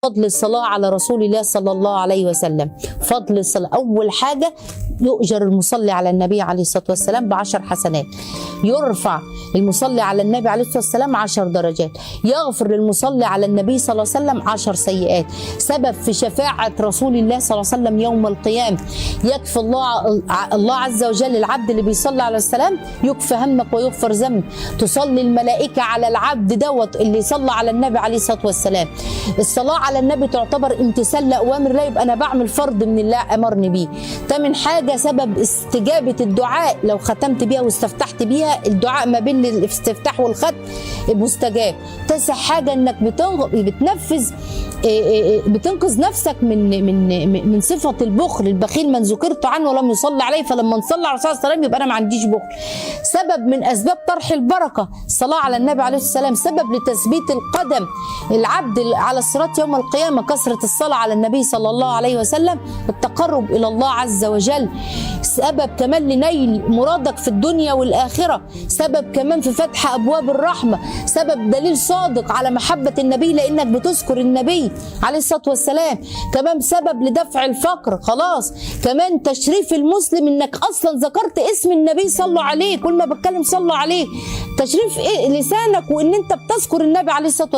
فضل الصلاة على رسول الله صلى الله عليه وسلم. فضل الصلاة أول حاجة يؤجر المصلي على النبي عليه الصلاة والسلام ب10 حسنات، يرفع المصلي على النبي عليه الصلاة والسلام 10 درجات، يغفر للمصلي على النبي صلى الله عليه وسلم 10 سيئات، سبب في شفاعة رسول الله صلى الله عليه وسلم يوم القيامة. يكفي الله عز وجل العبد اللي بيصلي على السلام يكفي همك ويغفر ذنبك. تصلي الملائكة على العبد دوت اللي صلى على النبي عليه الصلاة والسلام. الصلاة على النبي تعتبر امتثال لأوامر الله، يبقى أنا بعمل فرض من الله أمرني بيه. تامن حاجة سبب استجابة الدعاء، لو ختمت بيها واستفتحت بيها الدعاء ما بين الاستفتاح والختم مستجاب. تاسع حاجة انك بتنفذ بتنقذ نفسك من صفة البخل. البخيل من ذكرت عنه ولم يصلي عليه، فلما نصلي على الرسول صلى الله عليه وسلم يبقى انا ما عنديش بخل. سبب من اسباب طرح البركة الصلاة على النبي عليه السلام. سبب لتثبيت القدم العبد على الصراط يوم القيامة كثرة الصلاة على النبي صلى الله عليه وسلم، التقرب الى الله عز وجل. سبب كمان لنيل مرادك في الدنيا والآخرة، سبب كمان في فتح أبواب الرحمة، سبب دليل صادق على محبة النبي لأنك بتذكر النبي عليه الصلاة والسلام. كمان سبب لدفع الفقر، خلاص كمان تشريف المسلم انك اصلا ذكرت اسم النبي صلوا عليه، كل ما بتكلم صلوا عليه، تشريف لسانك وان انت بتذكر النبي عليه الصلاة والسلام.